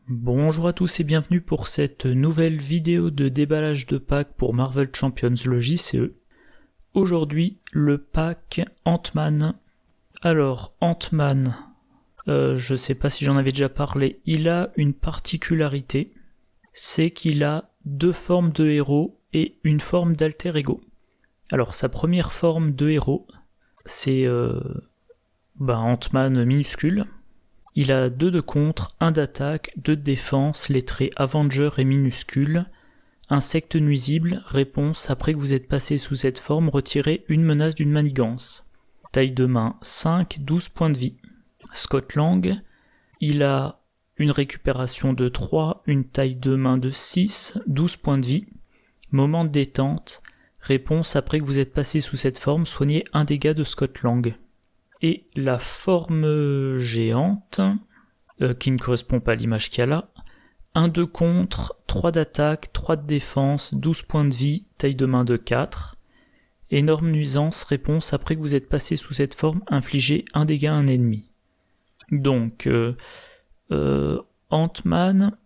Bonjour à tous et bienvenue pour cette nouvelle vidéo de déballage de pack pour Marvel Champions, le JCE. Aujourd'hui, le pack Ant-Man. Alors, Ant-Man, je sais pas si j'en avais déjà parlé, il a une particularité, c'est qu'il a deux formes de héros et une forme d'alter ego. Alors, sa première forme de héros, c'est Ant-Man minuscule. Il a 2 de contre, 1 d'attaque, 2 de défense, les traits Avenger et minuscule. Insecte nuisible, réponse, après que vous êtes passé sous cette forme, retirez une menace d'une manigance. Taille de main 5, 12 points de vie. Scott Lang, il a une récupération de 3, une taille de main de 6, 12 points de vie. Moment de détente, réponse, après que vous êtes passé sous cette forme, soignez un dégât de Scott Lang. Et la forme géante, qui ne correspond pas à l'image qu'il y a là, 1 de contre, 3 d'attaque, 3 de défense, 12 points de vie, taille de main de 4. Énorme nuisance, réponse, après que vous êtes passé sous cette forme, infligez un dégât à un ennemi. Donc, Ant-Man,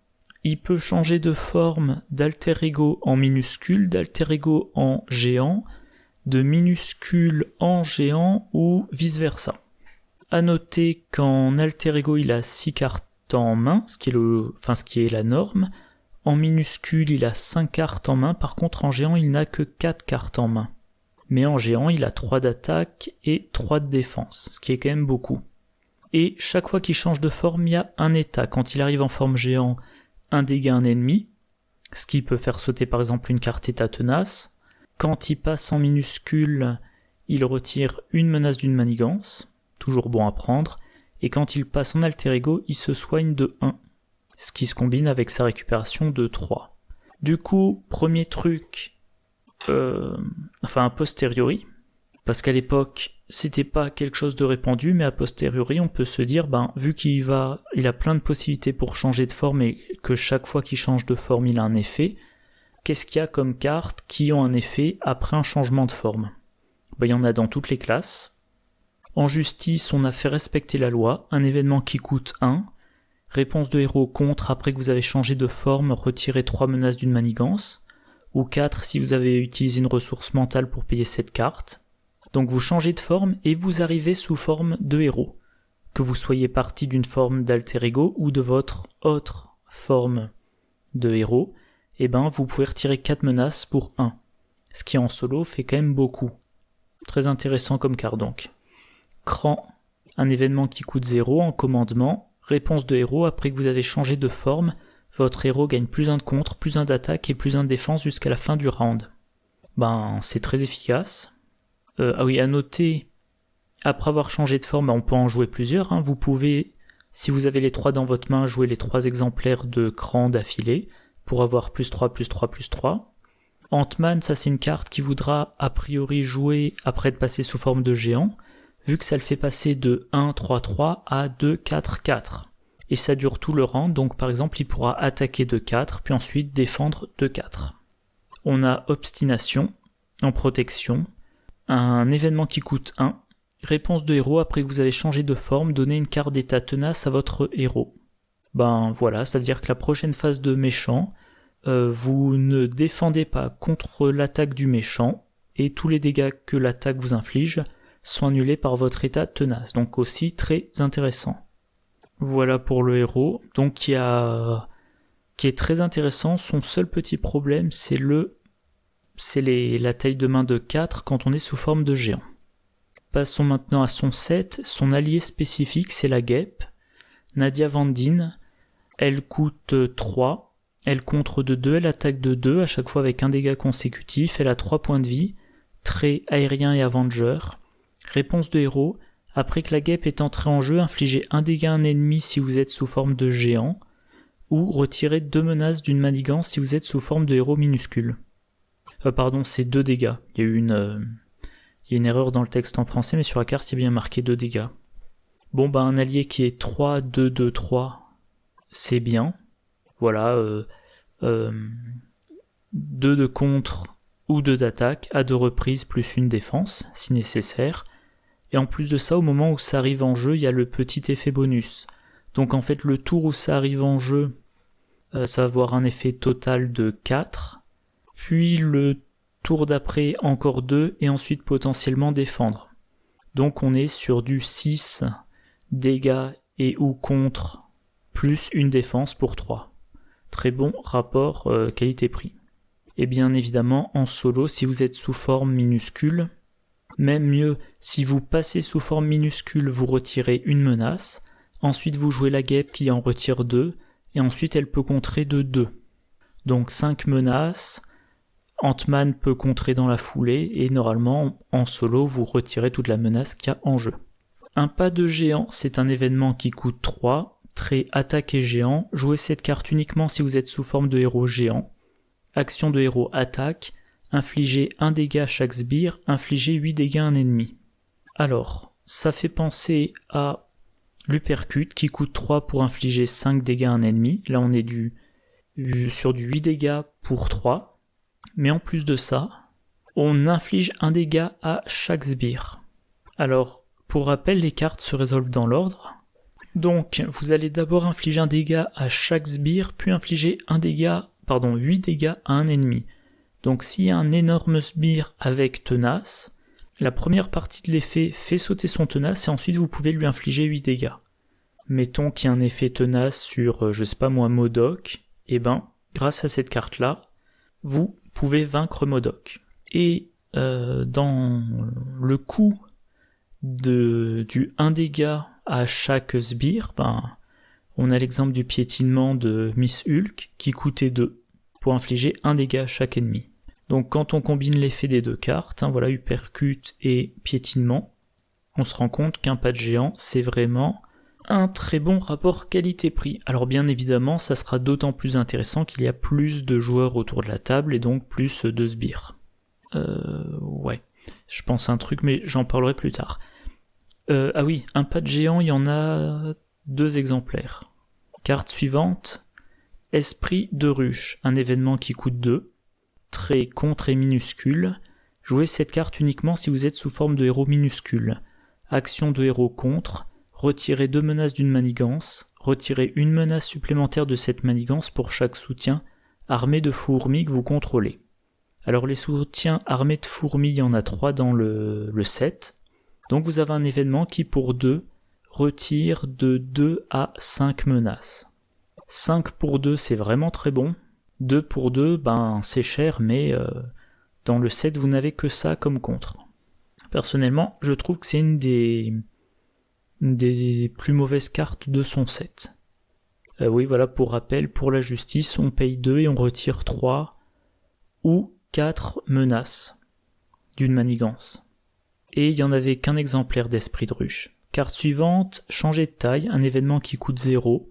il peut changer de forme d'alter ego en minuscule, d'alter ego en géant, de minuscule en géant ou vice versa. A noter qu'en alter ego il a 6 cartes en main, ce qui est la norme. En minuscule il a 5 cartes en main, par contre en géant il n'a que 4 cartes en main. Mais en géant il a 3 d'attaque et 3 de défense, ce qui est quand même beaucoup. Et chaque fois qu'il change de forme il y a un état. Quand il arrive en forme géant, un dégât à un ennemi, ce qui peut faire sauter par exemple une carte état tenace. Quand il passe en minuscule, il retire une menace d'une manigance, toujours bon à prendre, et quand il passe en alter ego, il se soigne de 1, ce qui se combine avec sa récupération de 3. Du coup, premier truc, a posteriori, parce qu'à l'époque, c'était pas quelque chose de répandu, mais a posteriori, on peut se dire, vu qu'il a plein de possibilités pour changer de forme et que chaque fois qu'il change de forme, il a un effet, qu'est-ce qu'il y a comme cartes qui ont un effet après un changement de forme ? Il y en a dans toutes les classes. En justice, on a fait respecter la loi, un événement qui coûte 1. Réponse de héros contre, après que vous avez changé de forme, retirez 3 menaces d'une manigance. Ou 4 si vous avez utilisé une ressource mentale pour payer cette carte. Donc vous changez de forme et vous arrivez sous forme de héros. Que vous soyez parti d'une forme d'alter ego ou de votre autre forme de héros, vous pouvez retirer 4 menaces pour 1. Ce qui en solo fait quand même beaucoup. Très intéressant comme carte donc. Cran, un événement qui coûte 0 en commandement. Réponse de héros, après que vous avez changé de forme, votre héros gagne plus 1 de contre, plus 1 d'attaque et plus 1 de défense jusqu'à la fin du round. C'est très efficace. À noter, après avoir changé de forme, on peut en jouer plusieurs. Vous pouvez, si vous avez les 3 dans votre main, jouer les 3 exemplaires de Cran d'affilée, pour avoir plus 3, plus 3, plus 3. Ant-Man, ça c'est une carte qui voudra a priori jouer après être passé sous forme de géant, vu que ça le fait passer de 1, 3, 3 à 2, 4, 4. Et ça dure tout le round, donc par exemple il pourra attaquer de 4, puis ensuite défendre de 4. On a Obstination, en protection, un événement qui coûte 1, réponse de héros après que vous avez changé de forme, donnez une carte d'état tenace à votre héros. Voilà, ça veut dire que la prochaine phase de méchant, vous ne défendez pas contre l'attaque du méchant, et tous les dégâts que l'attaque vous inflige sont annulés par votre état tenace, donc aussi très intéressant. Voilà pour le héros, donc qui est très intéressant. Son seul petit problème, c'est la taille de main de 4 quand on est sous forme de géant. Passons maintenant à son set, son allié spécifique c'est la guêpe, Nadia Van Dine. Elle coûte 3, elle contre de 2, elle attaque de 2, à chaque fois avec un dégât consécutif, elle a 3 points de vie, trait aérien et Avenger. Réponse de héros, après que la guêpe est entrée en jeu, infligez un dégât à un ennemi si vous êtes sous forme de géant, ou retirez 2 menaces d'une manigance si vous êtes sous forme de héros minuscule. C'est 2 dégâts, il y a eu une erreur dans le texte en français, mais sur la carte il y a bien marqué 2 dégâts. Un allié qui est 3, 2, 2, 3, c'est bien. Voilà, 2 de contre ou 2 d'attaque, à 2 reprises plus une défense, si nécessaire. Et en plus de ça, au moment où ça arrive en jeu, il y a le petit effet bonus. Donc en fait, le tour où ça arrive en jeu, Ça va avoir un effet total de 4. Puis le tour d'après encore 2 et ensuite potentiellement défendre. Donc on est sur du 6 dégâts et ou contre plus une défense pour 3. Très bon rapport qualité-prix. Et bien évidemment en solo si vous êtes sous forme minuscule, même mieux si vous passez sous forme minuscule vous retirez une menace, ensuite vous jouez la guêpe qui en retire 2 et ensuite elle peut contrer de 2. Donc 5 menaces, Ant-Man peut contrer dans la foulée et normalement en solo vous retirez toute la menace qu'il y a en jeu. Un pas de géant, c'est un événement qui coûte 3, trait attaque et géant, jouez cette carte uniquement si vous êtes sous forme de héros géant. Action de héros attaque, infligez 1 dégât à chaque sbire, infligez 8 dégâts à un ennemi. Alors, ça fait penser à l'uppercut qui coûte 3 pour infliger 5 dégâts à un ennemi, là on est sur du 8 dégâts pour 3. Mais en plus de ça, on inflige 1 dégât à chaque sbire. Alors, pour rappel, les cartes se résolvent dans l'ordre. Donc, vous allez d'abord infliger un dégât à chaque sbire, puis infliger 8 dégâts à un ennemi. Donc, s'il y a un énorme sbire avec tenace, la première partie de l'effet fait sauter son tenace et ensuite vous pouvez lui infliger 8 dégâts. Mettons qu'il y a un effet tenace sur, MODOK, et grâce à cette carte-là, vous pouvez vaincre MODOK. Et dans le coût du 1 dégât à chaque sbire, on a l'exemple du piétinement de Miss Hulk qui coûtait 2 pour infliger 1 dégât à chaque ennemi. Donc quand on combine l'effet des deux cartes, uppercut et piétinement, on se rend compte qu'un pas de géant, c'est vraiment un très bon rapport qualité-prix. Alors bien évidemment, ça sera d'autant plus intéressant qu'il y a plus de joueurs autour de la table et donc plus de sbires. Je pense à un truc, mais j'en parlerai plus tard. Un pas de géant, il y en a 2 exemplaires. Carte suivante, Esprit de ruche, un événement qui coûte 2, trait contre et minuscule. Jouez cette carte uniquement si vous êtes sous forme de héros minuscule. Action de héros contre, retirez 2 menaces d'une manigance, retirez une menace supplémentaire de cette manigance pour chaque soutien armé de fourmis que vous contrôlez. Alors les soutiens armés de fourmis, il y en a 3 dans le set. Donc vous avez un événement qui pour 2 retire de 2 à 5 menaces. 5 pour 2 c'est vraiment très bon. 2 pour 2 c'est cher mais dans le set vous n'avez que ça comme contre. Personnellement je trouve que c'est une des plus mauvaises cartes de son set. Pour rappel, pour la justice on paye 2 et on retire 3 ou 4 menaces d'une manigance. Et il n'y en avait qu'un exemplaire d'Esprit de ruche. Carte suivante, changer de taille, un événement qui coûte 0.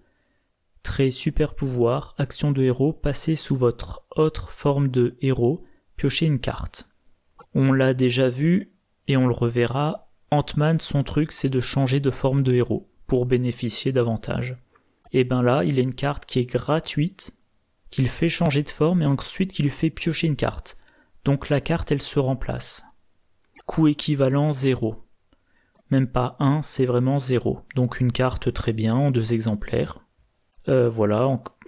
Trait super pouvoir, action de héros, passez sous votre autre forme de héros, piochez une carte. On l'a déjà vu et on le reverra, Ant-Man, son truc c'est de changer de forme de héros pour bénéficier davantage. Et là, il a une carte qui est gratuite, qui le fait changer de forme et ensuite qui lui fait piocher une carte. Donc la carte elle se remplace. Coût équivalent 0. Même pas 1, c'est vraiment 0. Donc une carte très bien en 2 exemplaires.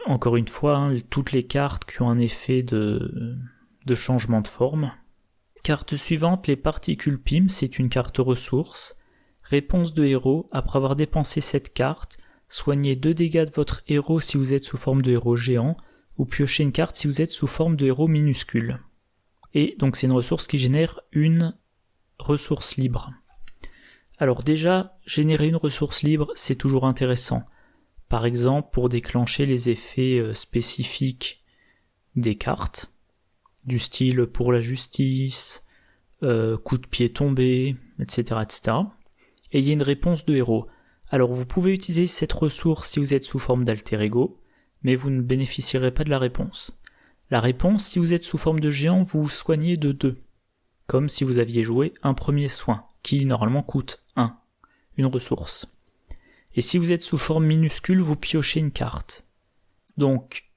Encore une fois, toutes les cartes qui ont un effet de changement de forme. Carte suivante, les particules PIM, c'est une carte ressource. Réponse de héros, après avoir dépensé cette carte, soignez 2 dégâts de votre héros si vous êtes sous forme de héros géant, ou piochez une carte si vous êtes sous forme de héros minuscule. Et donc c'est une ressource qui génère une ressource libre. Alors déjà, générer une ressource libre, c'est toujours intéressant. Par exemple, pour déclencher les effets spécifiques des cartes, du style pour la justice, coup de pied tombé, etc., etc. Et il y a une réponse de héros. Alors vous pouvez utiliser cette ressource si vous êtes sous forme d'alter ego, mais vous ne bénéficierez pas de la réponse. La réponse, si vous êtes sous forme de géant, vous vous soignez de 2, comme si vous aviez joué un premier soin, qui normalement coûte 1, une ressource. Et si vous êtes sous forme minuscule, vous piochez une carte. Donc,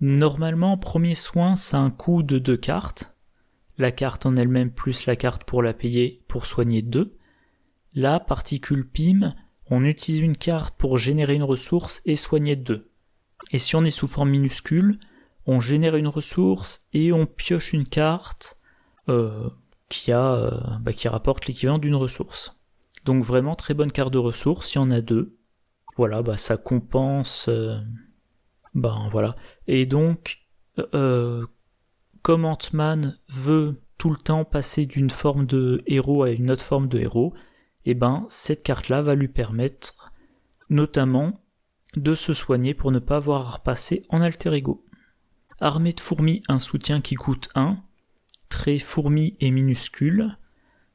normalement, premier soin, ça a un coût de 2 cartes. La carte en elle-même plus la carte pour la payer pour soigner 2. Là, particule PIM, on utilise une carte pour générer une ressource et soigner 2. Et si on est sous forme minuscule, on génère une ressource et on pioche une carte qui rapporte l'équivalent d'une ressource. Donc vraiment très bonne carte de ressources, il y en a 2. Voilà, ça compense... voilà. Et donc, comme Ant-Man veut tout le temps passer d'une forme de héros à une autre forme de héros, cette carte-là va lui permettre notamment de se soigner pour ne pas avoir à repasser en alter ego. Armée de fourmis, un soutien qui coûte 1. Trait fourmi et minuscule.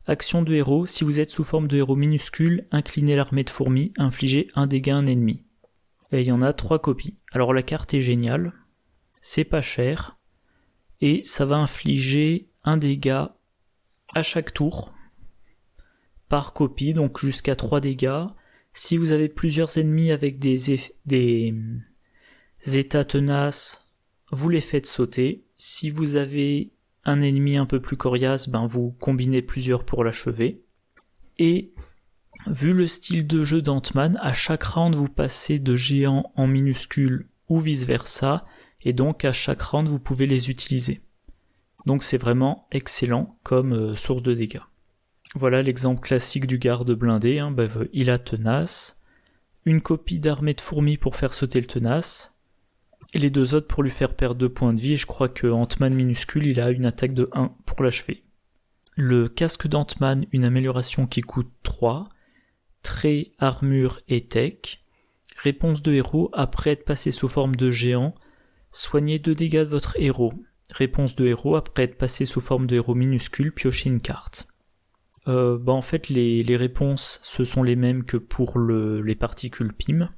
Action de héros, si vous êtes sous forme de héros minuscule, inclinez l'armée de fourmis, infligez un dégât à un ennemi. Et il y en a 3 copies. Alors la carte est géniale, c'est pas cher, et ça va infliger un dégât à chaque tour, par copie, donc jusqu'à 3 dégâts. Si vous avez plusieurs ennemis avec des états tenaces, vous les faites sauter. Si vous avez un ennemi un peu plus coriace, vous combinez plusieurs pour l'achever. Et vu le style de jeu d'Ant-Man, à chaque round vous passez de géant en minuscule ou vice versa, et donc à chaque round vous pouvez les utiliser. Donc c'est vraiment excellent comme source de dégâts. Voilà l'exemple classique du garde blindé, il a tenace, une copie d'armée de fourmis pour faire sauter le tenace, et les 2 autres pour lui faire perdre 2 points de vie, et je crois que Ant-Man minuscule, il a une attaque de 1 pour l'achever. Le casque d'Ant-Man, une amélioration qui coûte 3, trait, armure et tech. Réponse de héros, après être passé sous forme de géant, soignez 2 dégâts de votre héros. Réponse de héros, après être passé sous forme de héros minuscule, piochez une carte. En fait, les réponses, ce sont les mêmes que pour les particules PIM.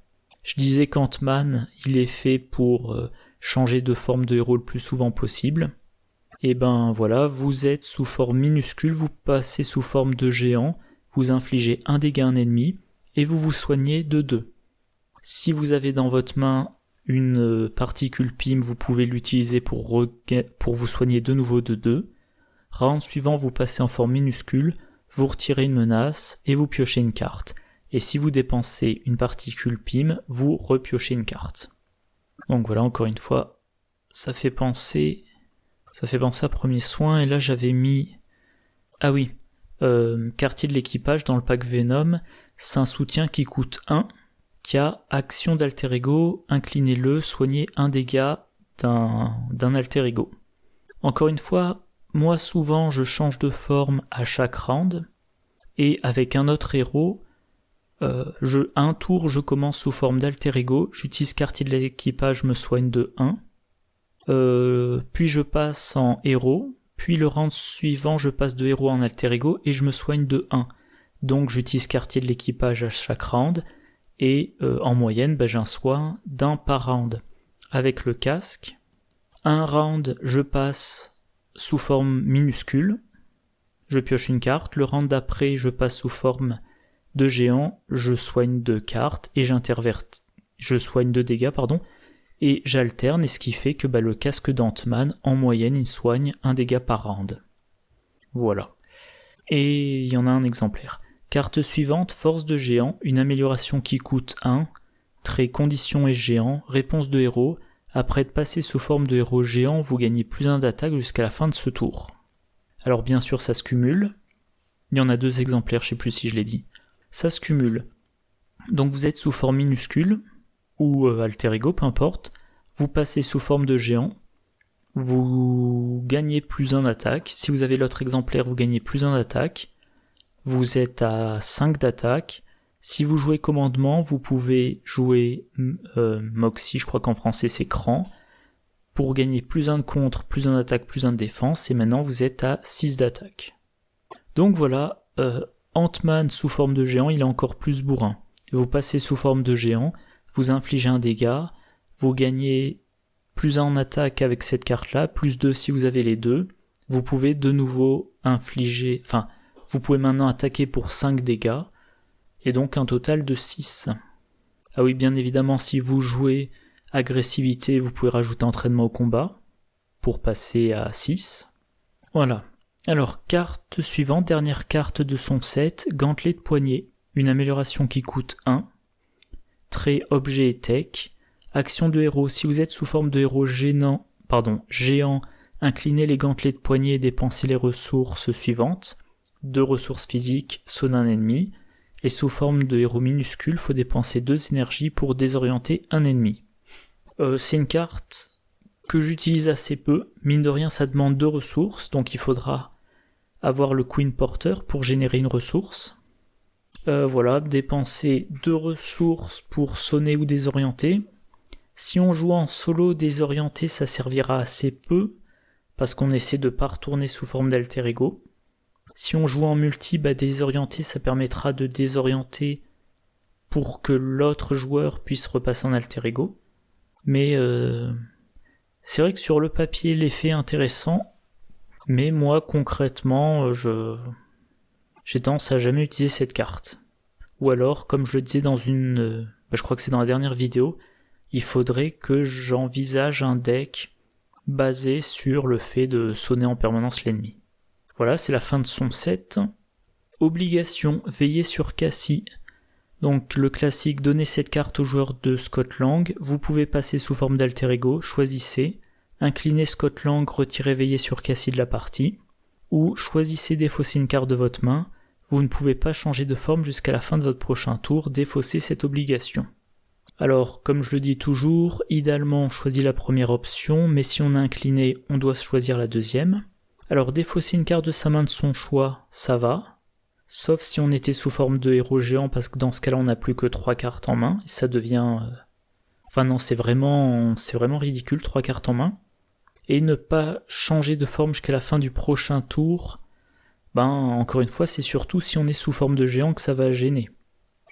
Je disais qu'Ant-Man, il est fait pour changer de forme de héros le plus souvent possible. Et vous êtes sous forme minuscule, vous passez sous forme de géant, vous infligez un dégât à un ennemi, et vous vous soignez de 2. Si vous avez dans votre main une particule PIM, vous pouvez l'utiliser pour vous soigner de nouveau de 2. Round suivant, vous passez en forme minuscule, vous retirez une menace, et vous piochez une carte. Et si vous dépensez une particule PIM, vous repiochez une carte. Donc voilà, encore une fois, ça fait penser à premier soin, et là j'avais mis... Ah oui, quartier de l'équipage dans le pack Venom, c'est un soutien qui coûte 1, qui a action d'alter ego, inclinez-le, soignez un dégât d'un alter ego. Encore une fois, moi souvent je change de forme à chaque round, et avec un autre héros, un tour je commence sous forme d'alter ego, j'utilise quartier de l'équipage, je me soigne de 1, puis je passe en héros, puis le round suivant je passe de héros en alter ego et je me soigne de 1. Donc j'utilise quartier de l'équipage à chaque round, et en moyenne j'ai un soin d'1 par round. Avec le casque, un round je passe sous forme minuscule, je pioche une carte, le round d'après je passe sous forme de géant, je soigne 2 cartes et je soigne 2 dégâts, et j'alterne, et ce qui fait que le casque d'Ant-Man, en moyenne, il soigne 1 dégât par round. Voilà. Et il y en a un exemplaire. Carte suivante, force de géant, une amélioration qui coûte 1, trait condition et géant, réponse de héros, après être passé sous forme de héros géant, vous gagnez plus 1 d'attaque jusqu'à la fin de ce tour. Alors bien sûr ça se cumule, il y en a 2 exemplaires, je sais plus si je l'ai dit. Ça se cumule. Donc vous êtes sous forme minuscule, ou alter ego, peu importe, vous passez sous forme de géant, vous gagnez plus 1 d'attaque, si vous avez l'autre exemplaire, vous gagnez plus 1 d'attaque, vous êtes à 5 d'attaque, si vous jouez commandement, vous pouvez jouer Moxie, je crois qu'en français c'est cran, pour gagner plus 1 de contre, plus 1 d'attaque, plus 1 de défense, et maintenant vous êtes à 6 d'attaque. Donc voilà, Ant-Man sous forme de géant, il est encore plus bourrin. Vous passez sous forme de géant, vous infligez un dégât, vous gagnez plus 1 en attaque avec cette carte-là, plus 2 si vous avez les 2. Vous pouvez de nouveau vous pouvez maintenant attaquer pour 5 dégâts, et donc un total de 6. Ah oui, bien évidemment, si vous jouez agressivité, vous pouvez rajouter entraînement au combat, pour passer à 6. Voilà. Alors, carte suivante, dernière carte de son set, gantelet de poignet, une amélioration qui coûte 1. Trait objet et tech, Action de héros. Si vous êtes sous forme de héros géant, inclinez les gantelets de poignet et dépensez les ressources suivantes. 2 ressources physiques, sonner un ennemi. Et sous forme de héros minuscule, faut dépenser 2 énergies pour désorienter un ennemi. C'est une carte que j'utilise assez peu. Mine de rien, ça demande 2 ressources, donc il faudra avoir le Queen Porter pour générer une ressource. Voilà, dépenser 2 ressources pour sonner ou désorienter. Si on joue en solo, désorienter, ça servira assez peu, parce qu'on essaie de pas retourner sous forme d'alter ego. Si on joue en multi, désorienter, ça permettra de désorienter pour que l'autre joueur puisse repasser en alter ego. Mais c'est vrai que sur le papier, l'effet est intéressant, mais moi, concrètement, j'ai tendance à jamais utiliser cette carte. Ou alors, comme je le disais dans je crois que c'est dans la dernière vidéo, il faudrait que j'envisage un deck basé sur le fait de sonner en permanence l'ennemi. Voilà, c'est la fin de son set. Obligation, veiller sur Cassie. Donc le classique, donnez cette carte au joueur de Scott Lang. Vous pouvez passer sous forme d'alter ego, choisissez. Inclinez Scott Lang, retirez veiller sur Cassie de la partie. Ou choisissez défausser une carte de votre main. Vous ne pouvez pas changer de forme jusqu'à la fin de votre prochain tour, défaussez cette obligation. Alors, comme je le dis toujours, idéalement on choisit la première option, mais si on a incliné, on doit choisir la deuxième. Alors défausser une carte de sa main de son choix, ça va, sauf si on était sous forme de héros géant, parce que dans ce cas-là on n'a plus que 3 cartes en main, et ça devient... Enfin non, c'est vraiment ridicule, 3 cartes en main. Et ne pas changer de forme jusqu'à la fin du prochain tour, encore une fois, c'est surtout si on est sous forme de géant que ça va gêner.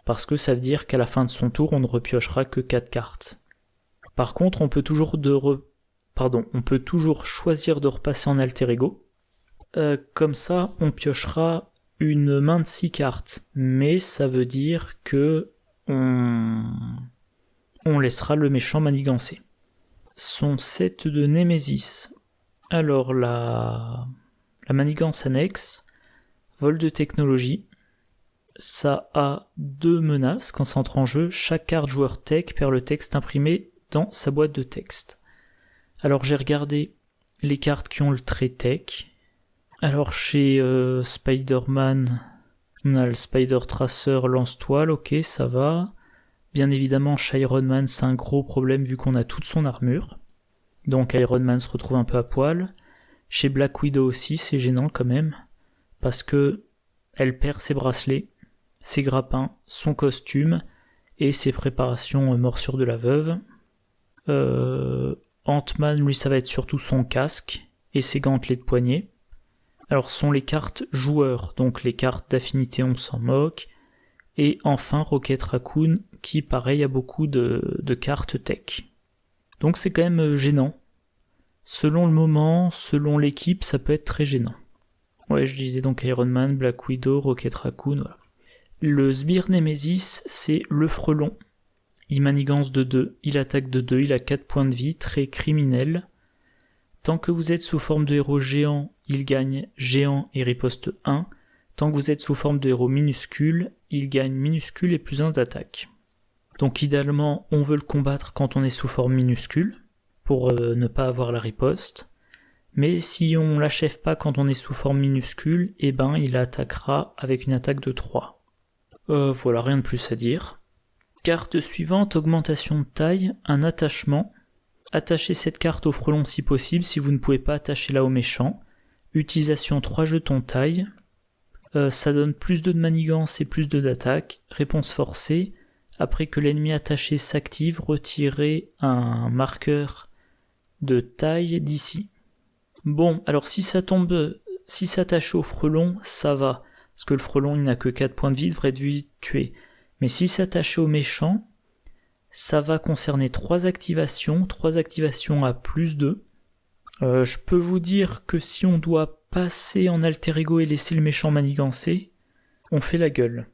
Parce que ça veut dire qu'à la fin de son tour, on ne repiochera que 4 cartes. Par contre, on peut toujours choisir de repasser en alter ego. Comme ça, on piochera une main de 6 cartes. Mais ça veut dire que on laissera le méchant manigancer. Son set de Némésis. Alors la manigance annexe, vol de technologie. Ça a 2 menaces quand ça entre en jeu. Chaque carte joueur tech perd le texte imprimé dans sa boîte de texte. Alors j'ai regardé les cartes qui ont le trait tech. Alors chez Spider-Man, on a le Spider Tracer lance-toile, ok, ça va. Bien évidemment, chez Iron Man, c'est un gros problème vu qu'on a toute son armure. Donc Iron Man se retrouve un peu à poil. Chez Black Widow aussi, c'est gênant quand même, parce que elle perd ses bracelets, ses grappins, son costume et ses préparations morsure de la veuve. Ant-Man, lui, ça va être surtout son casque et ses gantelets de poignet. Alors, ce sont les cartes joueurs, donc les cartes d'affinité, on s'en moque. Et enfin, Rocket Raccoon, qui, pareil, a beaucoup de cartes tech. Donc, c'est quand même gênant. Selon le moment, selon l'équipe, ça peut être très gênant. Ouais, je disais donc Iron Man, Black Widow, Rocket Raccoon, voilà. Le sbire Némésis, c'est le frelon. Il manigance de 2, il attaque de 2, il a 4 points de vie, très criminel. Tant que vous êtes sous forme de héros géant, il gagne géant et riposte 1. Tant que vous êtes sous forme de héros minuscule, il gagne minuscule et plus 1 d'attaque. Donc idéalement, on veut le combattre quand on est sous forme minuscule, pour ne pas avoir la riposte. Mais si on l'achève pas quand on est sous forme minuscule, il attaquera avec une attaque de 3. Voilà, rien de plus à dire. Carte suivante, augmentation de taille, un attachement. Attachez cette carte au frelon si possible, si vous ne pouvez pas attacher là au méchant. Utilisation 3 jetons taille. Ça donne plus de manigance et plus d'attaque. Réponse forcée. Après que l'ennemi attaché s'active, retirez un marqueur de taille d'ici. Bon, alors si ça attache au frelon, ça va. Parce que le frelon, il n'a que 4 points de vie, il devrait être tué. Mais si s'attache au méchant, ça va concerner 3 activations à plus 2. Je peux vous dire que si on doit passer en alter ego et laisser le méchant manigancer, on fait la gueule.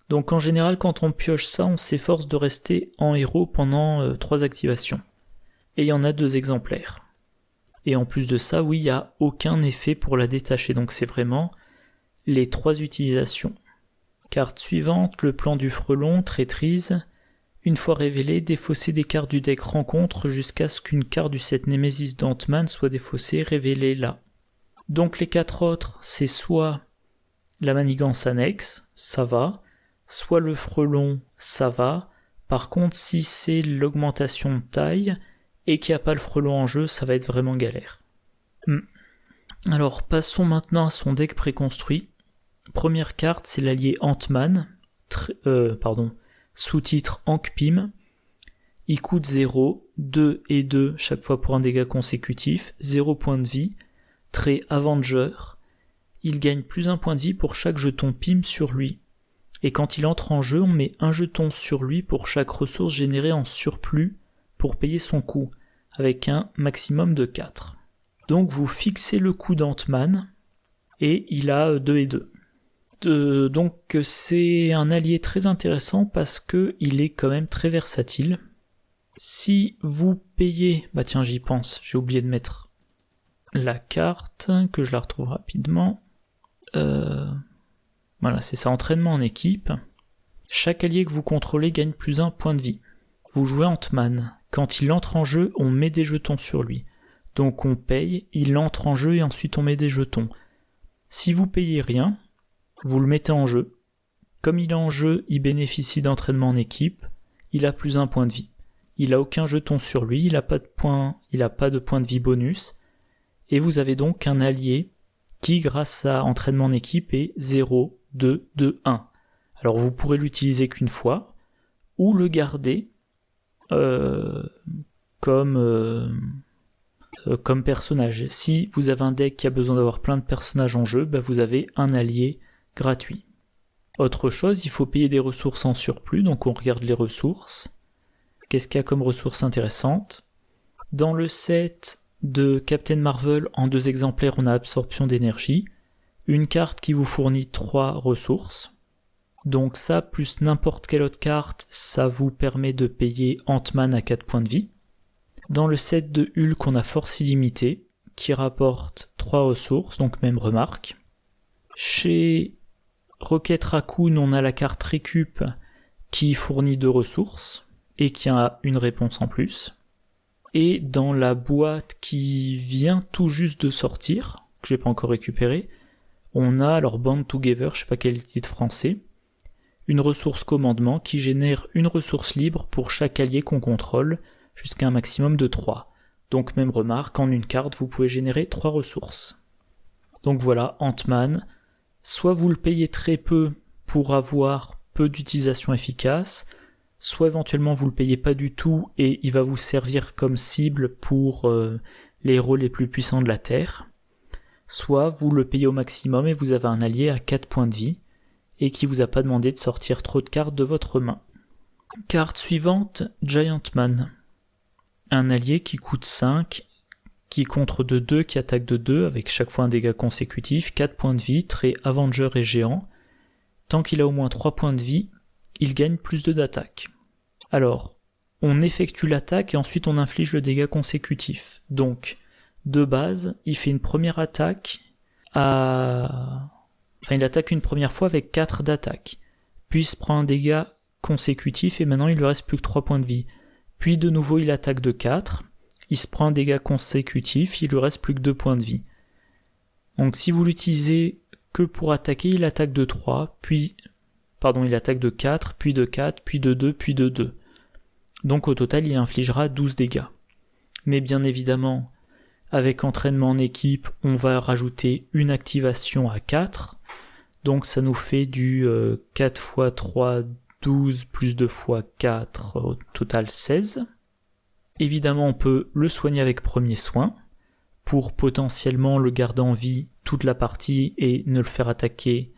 Donc en général, quand on pioche ça, on s'efforce de rester en héros pendant 3 activations. Et il y en a 2 exemplaires. Et en plus de ça, oui, il n'y a aucun effet pour la détacher, donc c'est vraiment les 3 utilisations. Carte suivante, le plan du frelon, traîtrise. Une fois révélé, défausser des cartes du deck rencontre jusqu'à ce qu'une carte du set Nemesis d'Ant-Man soit défaussée, révélée là. Donc les 4 autres, c'est soit la manigance annexe, ça va, soit le frelon, ça va. Par contre, si c'est l'augmentation de taille et qu'il n'y a pas le frelon en jeu, ça va être vraiment galère. Alors passons maintenant à son deck préconstruit. Première carte, c'est l'allié Ant-Man, sous-titre Hank Pym. Il coûte 0, 2 et 2 chaque fois pour un dégât consécutif, 0 point de vie, trait Avenger. Il gagne plus 1 point de vie pour chaque jeton Pym sur lui. Et quand il entre en jeu, on met un jeton sur lui pour chaque ressource générée en surplus pour payer son coût, avec un maximum de 4. Donc vous fixez le coût d'Ant-Man, et il a 2 et 2. Donc c'est un allié très intéressant parce que il est quand même très versatile. Si vous payez... Bah tiens, j'y pense, j'ai oublié de mettre la carte, que je la retrouve rapidement. Voilà, c'est ça, entraînement en équipe. Chaque allié que vous contrôlez gagne plus 1 point de vie. Vous jouez Ant-Man. Quand il entre en jeu, on met des jetons sur lui. Donc on paye, il entre en jeu et ensuite on met des jetons. Si vous payez rien, vous le mettez en jeu. Comme il est en jeu, il bénéficie d'entraînement en équipe. Il a plus 1 point de vie. Il a aucun jeton sur lui, il a pas de point de vie bonus. Et vous avez donc un allié qui, grâce à entraînement en équipe, est 0, 2, 2, 1. Alors vous pourrez l'utiliser qu'une fois, ou le garder comme personnage. Si vous avez un deck qui a besoin d'avoir plein de personnages en jeu, vous avez un allié gratuit. Autre chose, il faut payer des ressources en surplus, donc on regarde les ressources. Qu'est-ce qu'il y a comme ressources intéressantes ? Dans le set de Captain Marvel, en 2 exemplaires, on a absorption d'énergie, une carte qui vous fournit 3 ressources. Donc ça, plus n'importe quelle autre carte, ça vous permet de payer Ant-Man à 4 points de vie. Dans le set de Hulk, on a force illimitée, qui rapporte 3 ressources, donc même remarque. Chez Rocket Raccoon, on a la carte Récup, qui fournit 2 ressources, et qui a une réponse en plus. Et dans la boîte qui vient tout juste de sortir, que j'ai pas encore récupérée, on a alors Band Together, je sais pas quel est le titre français, une ressource commandement qui génère une ressource libre pour chaque allié qu'on contrôle, jusqu'à un maximum de 3. Donc même remarque, en une carte, vous pouvez générer 3 ressources. Donc voilà, Ant-Man, soit vous le payez très peu pour avoir peu d'utilisation efficace, soit éventuellement vous le payez pas du tout et il va vous servir comme cible pour les héros les plus puissants de la Terre, soit vous le payez au maximum et vous avez un allié à 4 points de vie et qui vous a pas demandé de sortir trop de cartes de votre main. Carte suivante, Giant Man. Un allié qui coûte 5, qui contre de 2, qui attaque de 2 avec chaque fois un dégât consécutif, 4 points de vie, trait Avenger et géant. Tant qu'il a au moins 3 points de vie, il gagne plus 2 d'attaque. Alors, on effectue l'attaque et ensuite on inflige le dégât consécutif. Donc, de base, il fait une première attaque il attaque une première fois avec 4 d'attaque. Puis il se prend un dégât consécutif et maintenant il lui reste plus que 3 points de vie. Puis de nouveau il attaque de 4, il se prend un dégât consécutif, il lui reste plus que 2 points de vie. Donc si vous l'utilisez que pour attaquer, il attaque de 3, il attaque de 4, puis de 4, puis de 2, puis de 2. Donc au total, il infligera 12 dégâts. Mais bien évidemment, avec entraînement en équipe, on va rajouter une activation à 4. Donc ça nous fait du 4 x 3, 12, plus 2 x 4, au total 16. Évidemment, on peut le soigner avec premier soin, pour potentiellement le garder en vie toute la partie et ne le faire attaquer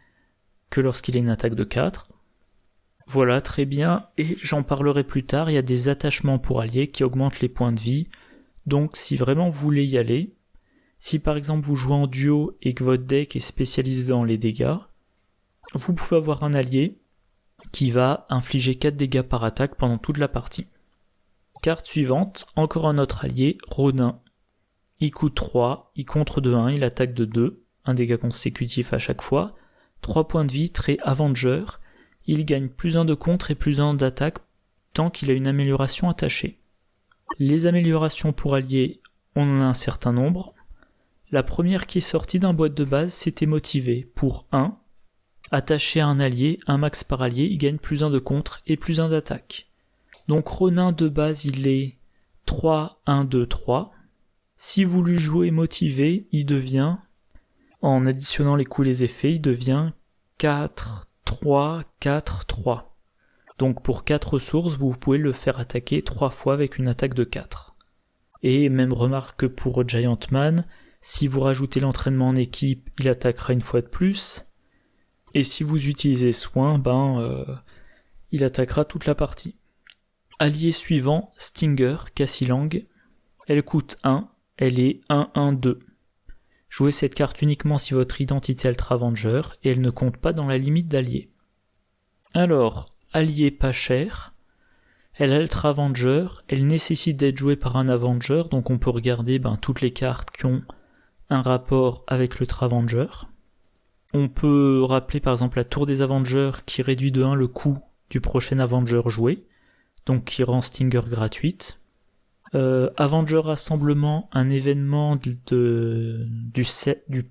que lorsqu'il a une attaque de 4. Voilà, très bien, et j'en parlerai plus tard, il y a des attachements pour alliés qui augmentent les points de vie, donc si vraiment vous voulez y aller, si par exemple vous jouez en duo et que votre deck est spécialisé dans les dégâts, vous pouvez avoir un allié qui va infliger 4 dégâts par attaque pendant toute la partie. Carte suivante, encore un autre allié, Ronin. Il coûte 3, il contre de 1, il attaque de 2, un dégât consécutif à chaque fois, 3 points de vie, trait Avenger, il gagne plus 1 de contre et plus 1 d'attaque tant qu'il a une amélioration attachée. Les améliorations pour alliés, on en a un certain nombre. La première qui est sortie d'un boîte de base, c'était motivé pour 1. Attaché à un allié, un max par allié, il gagne plus 1 de contre et plus 1 d'attaque. Donc Ronin de base, il est 3, 1, 2, 3. Si vous lui jouez motivé, il devient, en additionnant les coups et les effets, il devient 4, 3, 4, 3. Donc pour 4 ressources, vous pouvez le faire attaquer 3 fois avec une attaque de 4. Et même remarque que pour Giant Man, si vous rajoutez l'entraînement en équipe, il attaquera une fois de plus. Et si vous utilisez soin, il attaquera toute la partie. Allié suivant, Stinger, Cassie Lang. Elle coûte 1, elle est 1-1-2. Jouez cette carte uniquement si votre identité est Ultra Avenger et elle ne compte pas dans la limite d'alliés. Alors, allié pas cher, elle est Ultra Avenger, elle nécessite d'être jouée par un Avenger, donc on peut regarder toutes les cartes qui ont un rapport avec l'Ultra Avenger. On peut rappeler par exemple la tour des Avengers qui réduit de 1 le coût du prochain Avenger joué, donc qui rend Stinger gratuite. Avenger Rassemblement, un événement du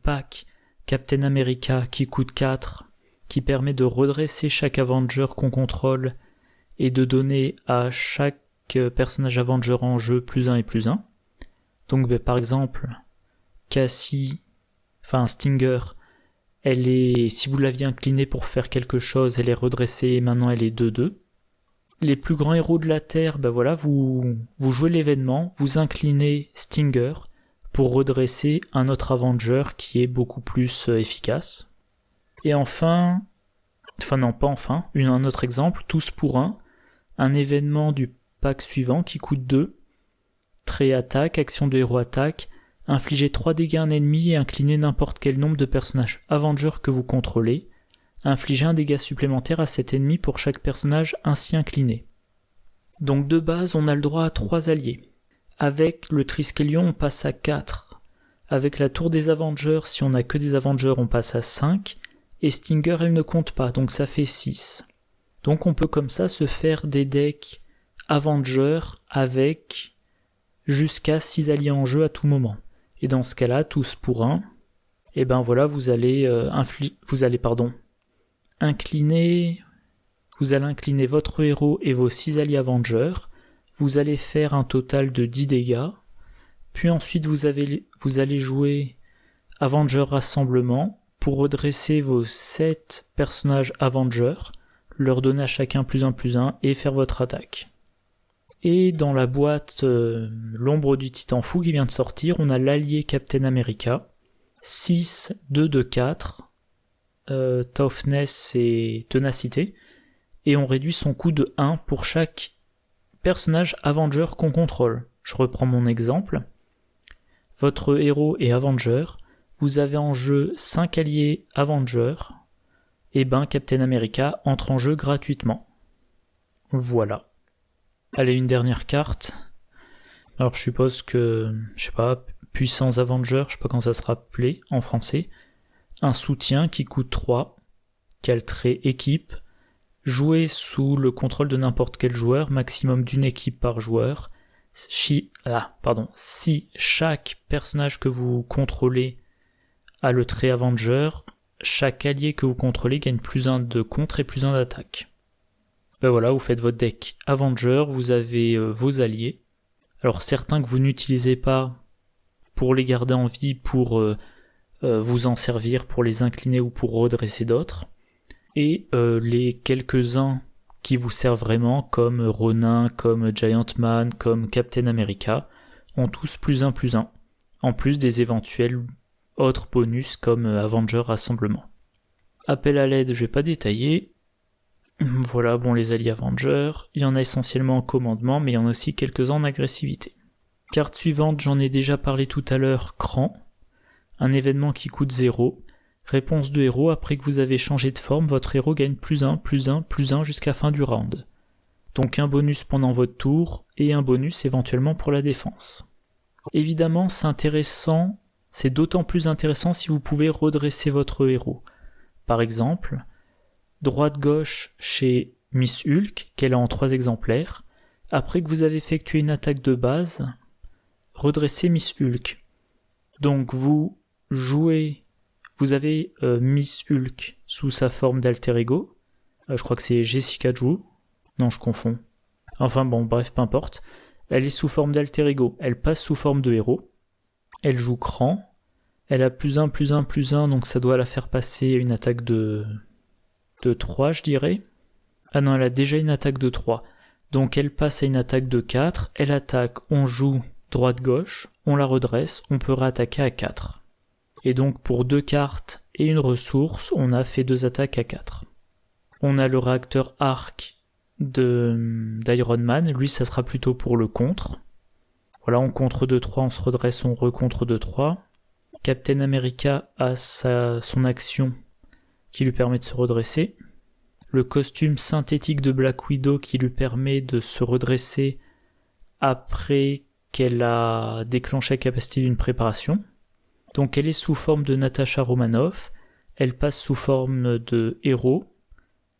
pack Captain America qui coûte 4, qui permet de redresser chaque Avenger qu'on contrôle et de donner à chaque personnage Avenger en jeu plus 1 et plus 1. Donc par exemple, Stinger, elle est, si vous l'aviez inclinée pour faire quelque chose, elle est redressée et maintenant elle est 2-2. Les plus grands héros de la Terre, vous jouez l'événement, vous inclinez Stinger pour redresser un autre Avenger qui est beaucoup plus efficace. Et un autre exemple, tous pour un événement du pack suivant qui coûte 2, trait attaque, action de héros attaque, infligez 3 dégâts à un ennemi et inclinez n'importe quel nombre de personnages Avenger que vous contrôlez. Infligez un dégât supplémentaire à cet ennemi pour chaque personnage ainsi incliné. Donc de base, on a le droit à 3 alliés. Avec le Triskelion, on passe à 4. Avec la tour des Avengers, si on n'a que des Avengers, on passe à 5. Et Stinger, elle ne compte pas, donc ça fait 6. Donc on peut comme ça se faire des decks Avengers avec jusqu'à 6 alliés en jeu à tout moment. Et dans ce cas-là, tous pour 1, vous allez incliner votre héros et vos 6 alliés Avengers, vous allez faire un total de 10 dégâts, puis ensuite vous allez jouer Avenger Rassemblement pour redresser vos 7 personnages Avengers, leur donner à chacun plus 1 et faire votre attaque. Et dans la boîte l'ombre du Titan Fou qui vient de sortir, on a l'allié Captain America, 6, 2 de 4, toughness et ténacité, et on réduit son coût de 1 pour chaque personnage Avenger qu'on contrôle. Je reprends mon exemple. Votre héros est Avenger, vous avez en jeu 5 alliés Avenger, et Captain America entre en jeu gratuitement. Voilà. Allez, une dernière carte. Alors je suppose que, Puissants Avengers, je sais pas comment ça sera appelé en français. Un soutien qui coûte 3, qui a le trait équipe, joué sous le contrôle de n'importe quel joueur, maximum d'une équipe par joueur. Si chaque personnage que vous contrôlez a le trait Avenger, chaque allié que vous contrôlez gagne plus 1 de contre et plus 1 d'attaque. Vous faites votre deck Avenger, vous avez vos alliés. Alors certains que vous n'utilisez pas pour les garder en vie, pour vous en servir, pour les incliner ou pour redresser d'autres. Et les quelques-uns qui vous servent vraiment, comme Ronin, comme Giant Man, comme Captain America, ont tous plus 1, en plus des éventuels autres bonus comme Avenger Rassemblement. Appel à l'aide, je vais pas détailler. Voilà, les alliés Avengers, il y en a essentiellement en commandement, mais il y en a aussi quelques-uns en agressivité. Carte suivante, j'en ai déjà parlé tout à l'heure, Cran, un événement qui coûte 0. Réponse de héros, après que vous avez changé de forme, votre héros gagne plus 1 jusqu'à fin du round. Donc un bonus pendant votre tour, et un bonus éventuellement pour la défense. Évidemment, c'est d'autant plus intéressant si vous pouvez redresser votre héros. Par exemple, droite-gauche chez Miss Hulk, qu'elle a en 3 exemplaires. Après que vous avez effectué une attaque de base, redressez Miss Hulk. Donc vous avez Miss Hulk sous sa forme d'alter ego. Je crois que c'est Jessica Drew. Non, je confonds. Enfin bon, bref, peu importe. Elle est sous forme d'alter ego. Elle passe sous forme de héros. Elle joue cran. Elle a +1, donc ça doit la faire passer une attaque de 3, je dirais. Ah non, elle a déjà une attaque de 3. Donc elle passe à une attaque de 4. Elle attaque, on joue droite-gauche. On la redresse, on peut réattaquer à 4. Et donc pour 2 cartes et une ressource, on a fait 2 attaques à 4. On a le réacteur arc d'Iron Man, lui ça sera plutôt pour le contre. Voilà, on contre 2-3, on se redresse, on recontre 2-3. Captain America a son action qui lui permet de se redresser. Le costume synthétique de Black Widow qui lui permet de se redresser après qu'elle a déclenché la capacité d'une préparation. Donc elle est sous forme de Natasha Romanoff, elle passe sous forme de héros,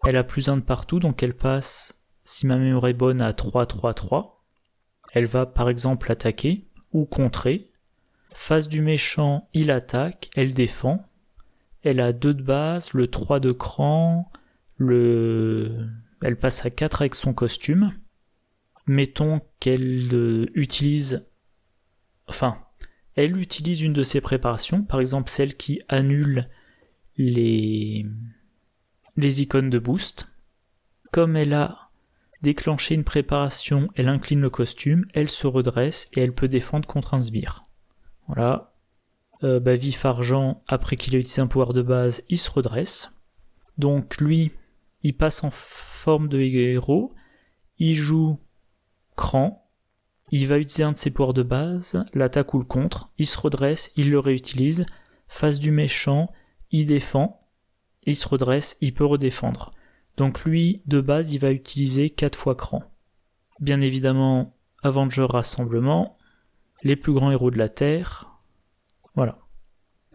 elle a +1 de partout, donc elle passe, si ma mémoire est bonne, à 3-3-3. Elle va par exemple attaquer ou contrer. Face du méchant, il attaque, elle défend. Elle a 2 de base, le 3 de cran, elle passe à 4 avec son costume. Mettons qu'elle utilise une de ses préparations, par exemple celle qui annule les icônes de boost. Comme elle a déclenché une préparation, elle incline le costume, elle se redresse et elle peut défendre contre un sbire. Voilà. Vif Argent, après qu'il ait utilisé un pouvoir de base, il se redresse. Donc lui, il passe en forme de héros, il joue cran, il va utiliser un de ses pouvoirs de base, l'attaque ou le contre, il se redresse, il le réutilise, face du méchant, il défend, il se redresse, il peut redéfendre. Donc lui, de base, il va utiliser 4 fois cran. Bien évidemment, Avenger Rassemblement, les plus grands héros de la Terre, voilà.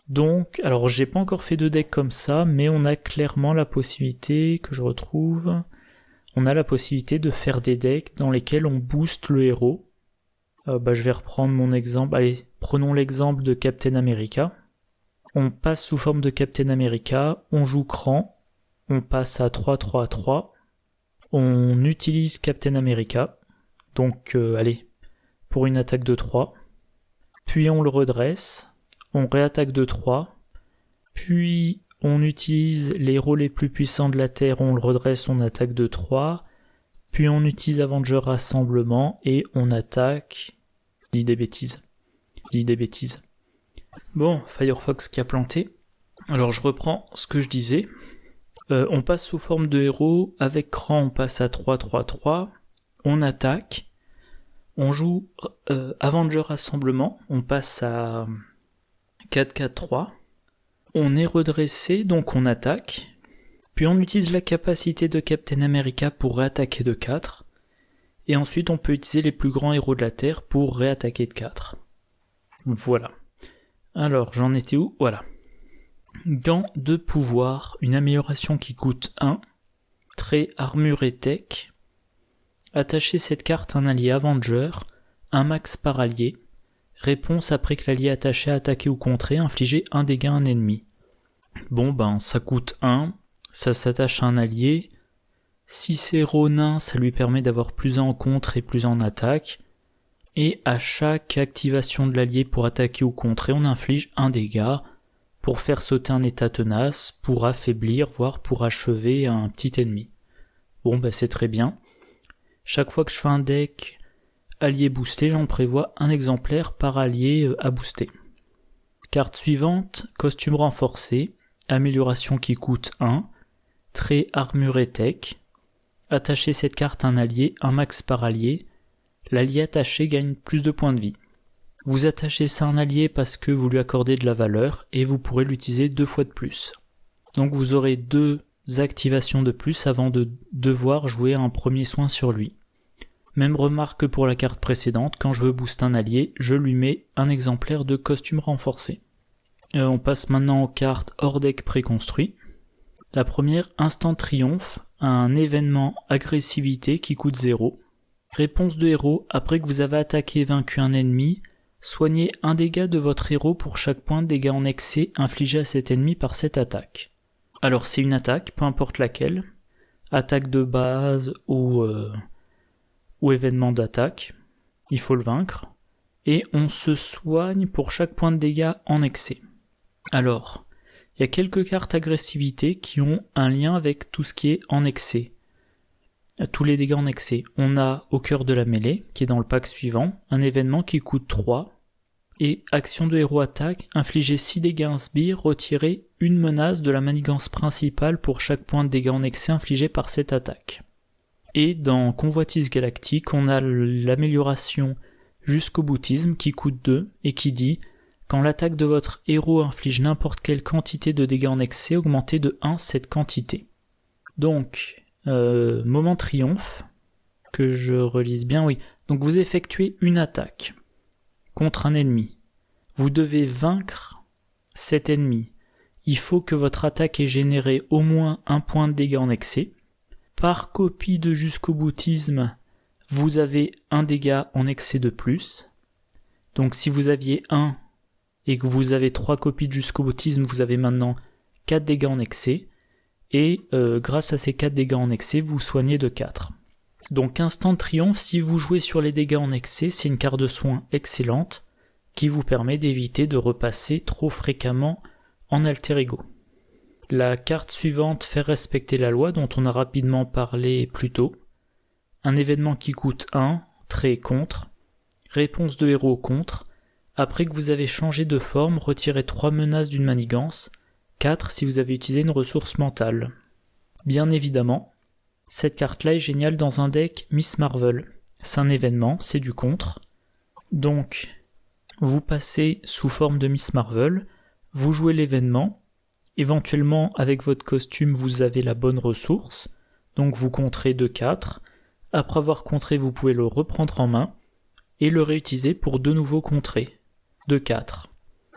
Donc, alors j'ai pas encore fait de deck comme ça, mais on a clairement la possibilité, que je retrouve, on a la possibilité de faire des decks dans lesquels on booste le héros. Je vais reprendre mon exemple, allez, prenons l'exemple de Captain America. On passe sous forme de Captain America, on joue cran, on passe à 3-3-3, on utilise Captain America, donc pour une attaque de 3, puis on le redresse, on réattaque de 3, puis on utilise les héros les plus puissants de la Terre, on le redresse, on attaque de 3, puis on utilise Avenger Rassemblement et on attaque... Je dis des bêtises. Bon, Firefox qui a planté. Alors je reprends ce que je disais. On passe sous forme de héros, avec cran on passe à 3-3-3, on attaque, on joue Avenger Rassemblement, on passe à 4-4-3, on est redressé, donc on attaque, puis on utilise la capacité de Captain America pour réattaquer de 4, et ensuite on peut utiliser les plus grands héros de la Terre pour réattaquer de 4. Voilà. Alors, j'en étais où ? Voilà. Gants de pouvoir, une amélioration qui coûte 1, trait armure et tech. Attachez cette carte à un allié Avenger, un max par allié. Réponse après que l'allié attaché a attaqué ou contré, infligez un dégât à un ennemi. Bon ça coûte 1, ça s'attache à un allié. Si c'est Ronin, ça lui permet d'avoir plus en contre et plus en attaque. Et à chaque activation de l'allié pour attaquer ou contrer, on inflige un dégât pour faire sauter un état tenace, pour affaiblir, voire pour achever un petit ennemi. Bon c'est très bien. Chaque fois que je fais un deck allié boosté, j'en prévois un exemplaire par allié à booster. Carte suivante, costume renforcé, amélioration qui coûte 1, trait armure et tech. Attachez cette carte à un allié, un max par allié. L'allié attaché gagne plus de points de vie. Vous attachez ça à un allié parce que vous lui accordez de la valeur et vous pourrez l'utiliser 2 fois de plus. Donc vous aurez 2 activations de plus avant de devoir jouer un premier soin sur lui. Même remarque que pour la carte précédente, quand je veux booster un allié, je lui mets un exemplaire de costume renforcé. On passe maintenant aux cartes hors deck préconstruit. La première, Instant Triomphe, un événement agressivité qui coûte 0. Réponse de héros, après que vous avez attaqué et vaincu un ennemi, soignez un dégât de votre héros pour chaque point de dégâts en excès infligé à cet ennemi par cette attaque. Alors c'est une attaque, peu importe laquelle, attaque de base ou événement d'attaque, il faut le vaincre, et on se soigne pour chaque point de dégâts en excès. Alors, il y a quelques cartes agressivité qui ont un lien avec tout ce qui est en excès. Tous les dégâts en excès. On a au cœur de la mêlée, qui est dans le pack suivant, un événement qui coûte 3, et action de héros attaque, infliger 6 dégâts à un sbire, retirer une menace de la manigance principale pour chaque point de dégâts en excès infligé par cette attaque. Et dans Convoitise Galactique, on a l'amélioration jusqu'au boutisme qui coûte 2 et qui dit « Quand l'attaque de votre héros inflige n'importe quelle quantité de dégâts en excès, augmentez de 1 cette quantité. » Donc, moment triomphe, que je relise bien, oui. Donc vous effectuez une attaque contre un ennemi. Vous devez vaincre cet ennemi. Il faut que votre attaque ait généré au moins un point de dégâts en excès. Par copie de jusqu'au boutisme, vous avez un dégât en excès de plus. Donc si vous aviez 1 et que vous avez 3 copies de jusqu'au boutisme, vous avez maintenant 4 dégâts en excès. Et grâce à ces 4 dégâts en excès, vous soignez de 4. Donc instant de triomphe, si vous jouez sur les dégâts en excès, c'est une carte de soin excellente qui vous permet d'éviter de repasser trop fréquemment en alter ego. La carte suivante, faire respecter la loi, dont on a rapidement parlé plus tôt. Un événement qui coûte 1, trait contre. Réponse de héros contre. Après que vous avez changé de forme, retirez 3 menaces d'une manigance. 4 si vous avez utilisé une ressource mentale. Bien évidemment, cette carte-là est géniale dans un deck Miss Marvel. C'est un événement, c'est du contre. Donc, vous passez sous forme de Miss Marvel, vous jouez l'événement, éventuellement avec votre costume vous avez la bonne ressource, donc vous contrez de 4. Après avoir contré, vous pouvez le reprendre en main et le réutiliser pour de nouveaux contrés de 4.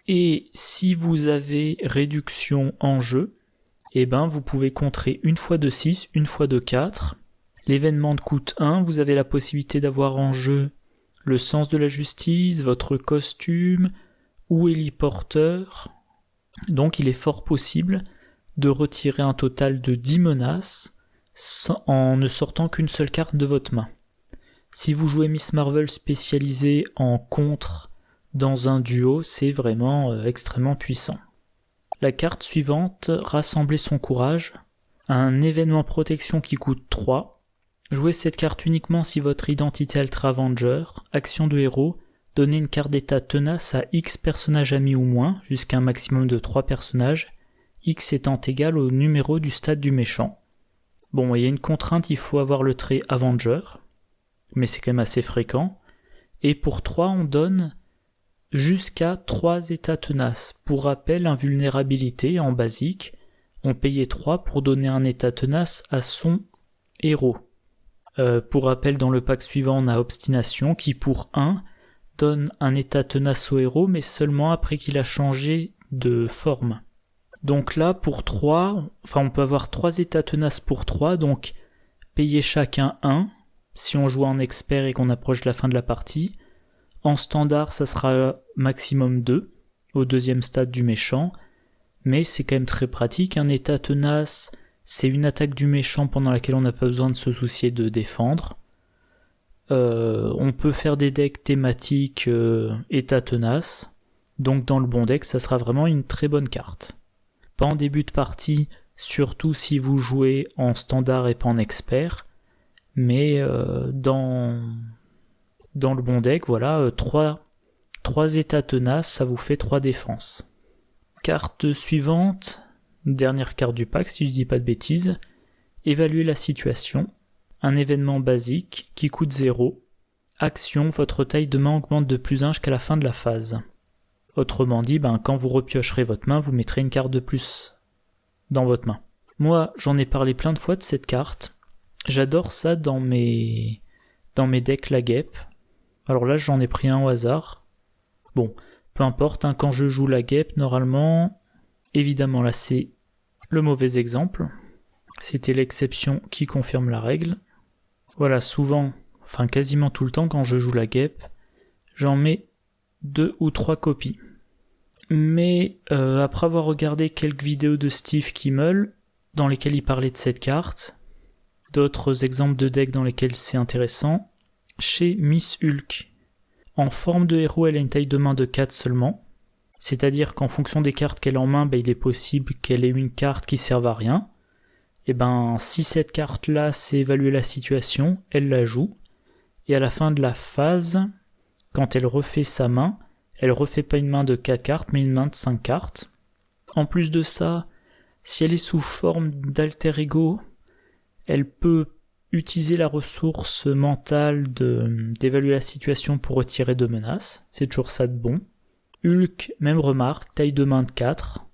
Et si vous avez réduction en jeu, vous pouvez contrer une fois de 6, une fois de 4. L'événement coûte 1, vous avez la possibilité d'avoir en jeu le sens de la justice, votre costume ou héliporteur. Donc il est fort possible de retirer un total de 10 menaces en ne sortant qu'une seule carte de votre main. Si vous jouez Miss Marvel spécialisée en contre dans un duo, c'est vraiment extrêmement puissant. La carte suivante, rassembler son courage, un événement protection qui coûte 3. Jouez cette carte uniquement si votre identité Ultra Avenger, action de héros, donnez une carte d'état tenace à X personnages amis ou moins, jusqu'à un maximum de 3 personnages, X étant égal au numéro du stade du méchant. Bon, il y a une contrainte, il faut avoir le trait Avenger, mais c'est quand même assez fréquent. Et pour 3, on donne jusqu'à 3 états tenaces. Pour rappel, invulnérabilité en basique, on payait 3 pour donner un état tenace à son héros. Pour rappel, dans le pack suivant, on a obstination qui pour 1 donne un état tenace au héros, mais seulement après qu'il a changé de forme. Donc là, pour 3, on peut avoir 3 états tenaces pour 3, donc payer chacun 1, si on joue en expert et qu'on approche de la fin de la partie. En standard, ça sera maximum 2, au deuxième stade du méchant, mais c'est quand même très pratique. Un état tenace, c'est une attaque du méchant pendant laquelle on n'a pas besoin de se soucier de défendre. On peut faire des decks thématiques état tenace, donc dans le bon deck, ça sera vraiment une très bonne carte. Pas en début de partie, surtout si vous jouez en standard et pas en expert, mais dans le bon deck, voilà, 3 états tenaces, ça vous fait 3 défenses. Carte suivante, dernière carte du pack si je dis pas de bêtises, évaluer la situation, un événement basique qui coûte 0, action, votre taille de main augmente de plus 1 jusqu'à la fin de la phase. Autrement dit, quand vous repiocherez votre main, vous mettrez une carte de plus dans votre main. Moi, j'en ai parlé plein de fois de cette carte, j'adore ça dans mes decks la guêpe. Alors là, j'en ai pris un au hasard. Bon, peu importe, quand je joue la guêpe, normalement, évidemment là c'est le mauvais exemple. C'était l'exception qui confirme la règle. Voilà, souvent, enfin quasiment tout le temps quand je joue la guêpe, j'en mets 2 ou 3 copies. Mais après avoir regardé quelques vidéos de Steve Kimmel, dans lesquelles il parlait de cette carte, d'autres exemples de decks dans lesquels c'est intéressant, chez Miss Hulk, en forme de héros, elle a une taille de main de 4 seulement, c'est-à-dire qu'en fonction des cartes qu'elle a en main, il est possible qu'elle ait une carte qui serve à rien. Et si cette carte-là sait évaluer la situation, elle la joue, et à la fin de la phase, quand elle refait sa main, elle refait pas une main de 4 cartes, mais une main de 5 cartes. En plus de ça, si elle est sous forme d'alter ego, elle peut utiliser la ressource mentale d'évaluer la situation pour retirer 2 menaces. C'est toujours ça de bon. Hulk, même remarque, taille de main de 4.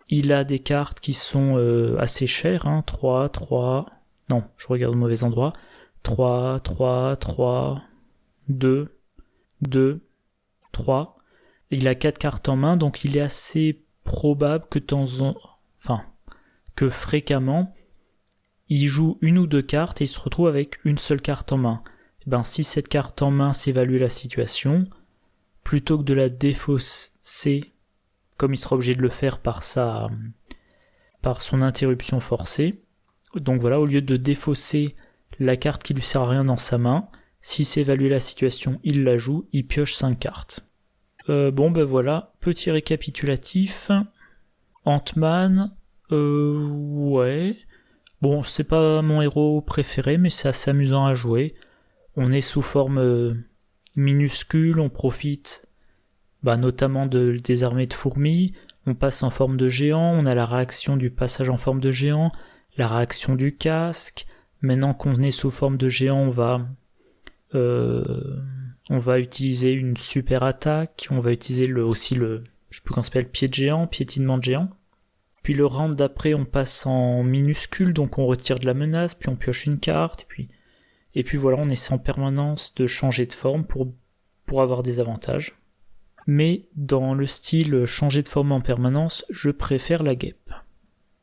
Il a des cartes qui sont assez chères, 3, non, je regarde au mauvais endroit. 3, 2, 3. Il a 4 cartes en main, donc il est assez probable que fréquemment, il joue 1 ou 2 cartes et il se retrouve avec une seule carte en main. Si cette carte en main s'évalue la situation, plutôt que de la défausser, comme il sera obligé de le faire par son interruption forcée, donc voilà, au lieu de défausser la carte qui lui sert à rien dans sa main, s'il s'évalue la situation, il la joue, il pioche 5 cartes. Voilà, petit récapitulatif. Ant-Man, ouais. Bon, c'est pas mon héros préféré, mais c'est assez amusant à jouer. On est sous forme minuscule, on profite notamment des armées de fourmis, on passe en forme de géant, on a la réaction du passage en forme de géant, la réaction du casque. Maintenant qu'on est sous forme de géant, on va utiliser une super attaque, on va utiliser je sais plus comment ça s'appelle, pied de géant, piétinement de géant. Puis le round d'après, on passe en minuscule, donc on retire de la menace, puis on pioche une carte, et puis voilà, on essaie en permanence de changer de forme pour avoir des avantages. Mais dans le style changer de forme en permanence, je préfère la guêpe.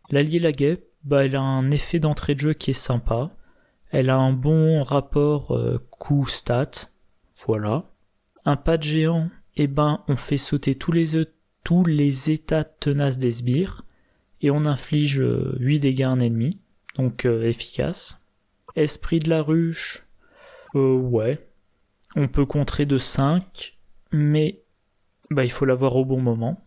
L'allié la guêpe, elle a un effet d'entrée de jeu qui est sympa. Elle a un bon rapport coût-stat. Voilà. Un pas de géant, on fait sauter tous les états tenaces des sbires et on inflige 8 dégâts à un ennemi, donc efficace. Esprit de la ruche, ouais. On peut contrer de 5, mais il faut l'avoir au bon moment.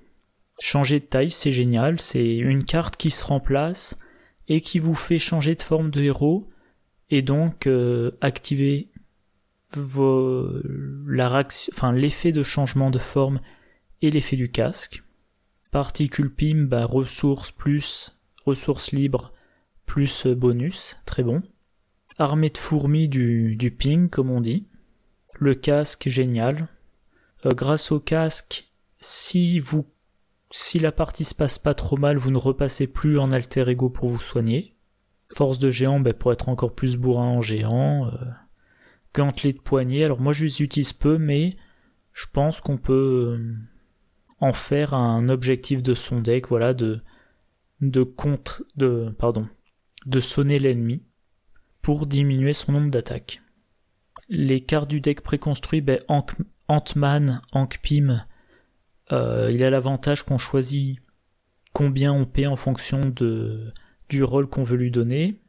Changer de taille, c'est génial, c'est une carte qui se remplace et qui vous fait changer de forme de héros et donc activer l'effet de changement de forme et l'effet du casque. Particule PIM, ressources libres plus bonus, très bon. Armée de fourmis du ping, comme on dit. Le casque, génial. Grâce au casque, si la partie se passe pas trop mal, vous ne repassez plus en alter ego pour vous soigner. Force de géant, pour être encore plus bourrin en géant. Gantelet de poignet, alors moi je les utilise peu, mais je pense qu'on peut en faire un objectif de son deck, voilà, de sonner l'ennemi pour diminuer son nombre d'attaques. Les cartes du deck préconstruit, Ant-Man, Hank Pym, il a l'avantage qu'on choisit combien on paie en fonction du rôle qu'on veut lui donner.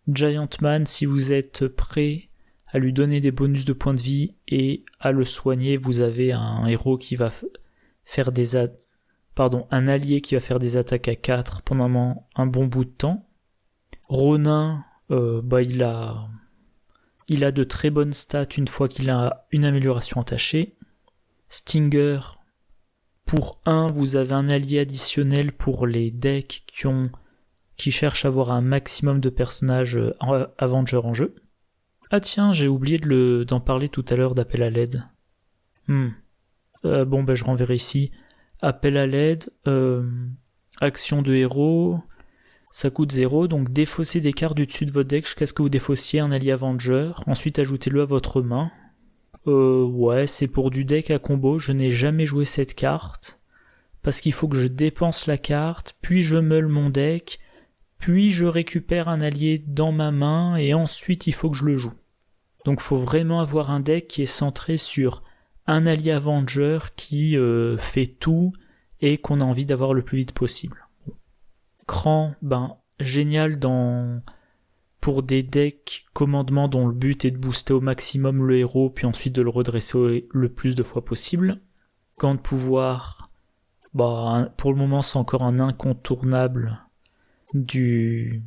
Giant Man, si vous êtes prêt à lui donner des bonus de points de vie et à le soigner, vous avez un héros qui va faire un allié qui va faire des attaques à 4 pendant un bon bout de temps. Ronin, il a de très bonnes stats une fois qu'il a une amélioration attachée. Stinger, pour 1, vous avez un allié additionnel pour les decks qui cherchent à avoir un maximum de personnages Avengers en jeu. Ah tiens, j'ai oublié d'en parler tout à l'heure d'appel à l'aide. Je renverrai ici. Appel à l'aide, action de héros, ça coûte 0, donc défaussez des cartes du dessus de votre deck jusqu'à ce que vous défaussiez un allié Avenger, ensuite ajoutez-le à votre main. Ouais, c'est pour du deck à combo, je n'ai jamais joué cette carte, parce qu'il faut que je dépense la carte, puis je meule mon deck, puis je récupère un allié dans ma main, et ensuite il faut que je le joue. Donc faut vraiment avoir un deck qui est centré sur un allié Avenger qui fait tout, et qu'on a envie d'avoir le plus vite possible. Cran, génial pour des decks commandements dont le but est de booster au maximum le héros, puis ensuite de le redresser le plus de fois possible. Gant de pouvoir, pour le moment c'est encore un incontournable du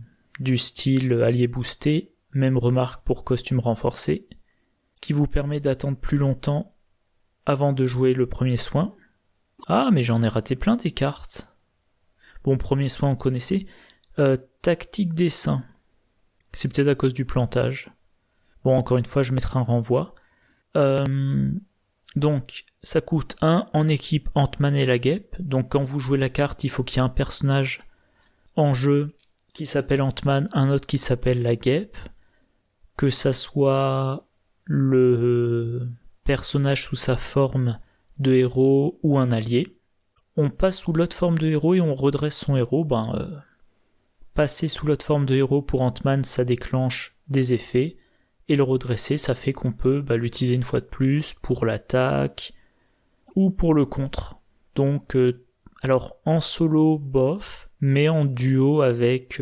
style allié boosté, même remarque pour costume renforcé, qui vous permet d'attendre plus longtemps avant de jouer le premier soin. Ah, mais j'en ai raté plein des cartes. Bon, premier soin on connaissait. Tactique dessin. C'est peut-être à cause du plantage. Bon, encore une fois, je mettrai un renvoi. Donc, ça coûte 1 en équipe Ant-Man et la guêpe. Donc, quand vous jouez la carte, il faut qu'il y ait un personnage en jeu qui s'appelle Ant-Man, un autre qui s'appelle la guêpe. Que ça soit le personnage sous sa forme de héros ou un allié. On passe sous l'autre forme de héros et on redresse son héros. Passer sous l'autre forme de héros pour Ant-Man, ça déclenche des effets, et le redresser, ça fait qu'on peut l'utiliser une fois de plus pour l'attaque ou pour le contre. Donc, alors en solo, bof, mais en duo avec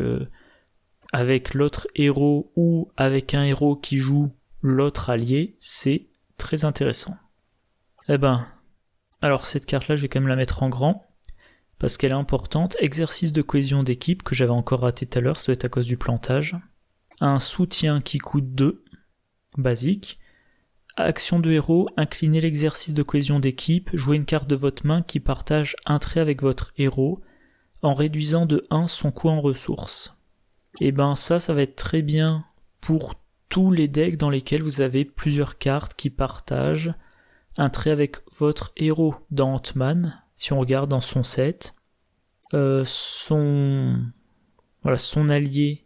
l'autre héros ou avec un héros qui joue l'autre allié, c'est très intéressant. Alors cette carte-là, je vais quand même la mettre en grand, parce qu'elle est importante. Exercice de cohésion d'équipe, que j'avais encore raté tout à l'heure, ça doit être à cause du plantage. Un soutien qui coûte 2, basique. Action de héros, inclinez l'exercice de cohésion d'équipe, jouez une carte de votre main qui partage un trait avec votre héros, en réduisant de 1 son coût en ressources. Ça va être très bien pour tous les decks dans lesquels vous avez plusieurs cartes qui partagent un trait avec votre héros. Dans Ant-Man, si on regarde dans son set, son allié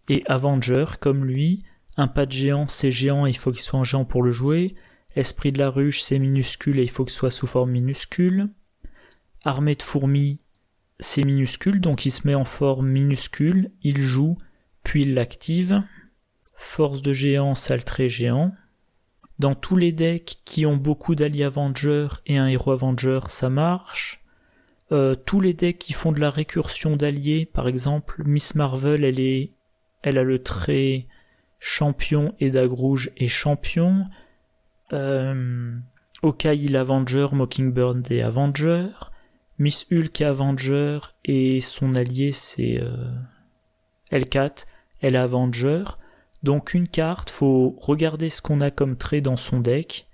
est Avenger comme lui. Un pas de géant, c'est géant et il faut qu'il soit en géant pour le jouer. Esprit de la ruche, c'est minuscule et il faut qu'il soit sous forme minuscule. Armée de fourmis, c'est minuscule, donc il se met en forme minuscule, il joue, puis il l'active. Force de géant, sale trait géant. Dans tous les decks qui ont beaucoup d'alliés Avenger et un héros Avenger, ça marche. Tous les decks qui font de la récursion d'alliés, par exemple, Miss Marvel, elle a le trait champion et dague rouge et champion. Hawkeye Avenger, Mockingbird et Avenger. Miss Hulk est Avenger et son allié c'est Hellcat, elle est Avenger. Donc une carte, faut regarder ce qu'on a comme trait dans son deck,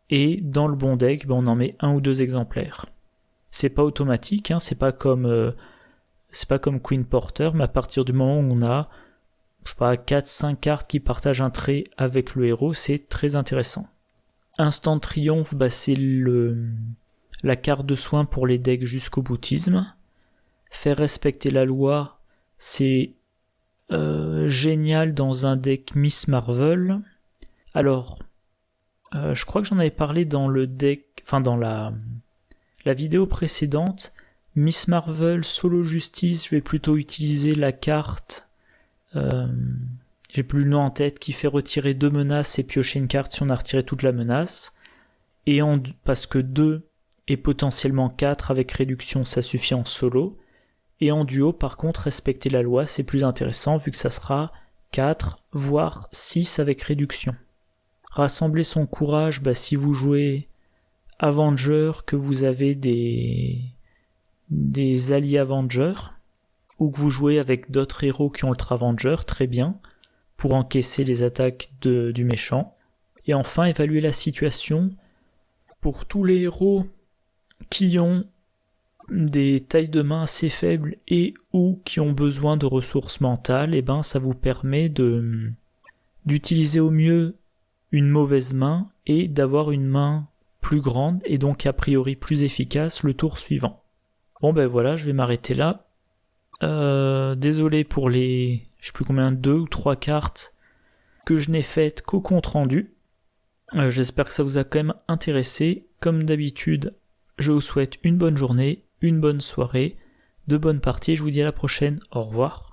et dans le bon deck, on en met 1 ou 2 exemplaires. C'est pas automatique, c'est pas comme Queen Porter, mais à partir du moment où on a 4-5 cartes qui partagent un trait avec le héros, c'est très intéressant. Instant de triomphe, c'est la carte de soin pour les decks jusqu'au boutisme. Faire respecter la loi, c'est génial dans un deck Miss Marvel. Alors, je crois que j'en avais parlé dans le deck, dans la vidéo précédente. Miss Marvel Solo Justice, je vais plutôt utiliser la carte, j'ai plus le nom en tête, qui fait retirer 2 menaces et piocher une carte si on a retiré toute la menace. Et parce que 2 et potentiellement 4 avec réduction, ça suffit en solo. Et en duo, par contre, respecter la loi, c'est plus intéressant vu que ça sera 4, voire 6 avec réduction. Rassembler son courage, si vous jouez Avenger, que vous avez des alliés Avenger, ou que vous jouez avec d'autres héros qui ont le trait Avenger, très bien, pour encaisser les attaques du méchant. Et enfin, évaluer la situation. Pour tous les héros qui ont des tailles de main assez faibles et ou qui ont besoin de ressources mentales, ça vous permet d'utiliser au mieux une mauvaise main et d'avoir une main plus grande et donc a priori plus efficace le tour suivant. Voilà, je vais m'arrêter là. Désolé pour les, je sais plus combien, 2 ou 3 cartes que je n'ai faites qu'au compte rendu. J'espère que ça vous a quand même intéressé. Comme d'habitude, je vous souhaite une bonne journée, une bonne soirée, de bonnes parties. Je vous dis à la prochaine. Au revoir.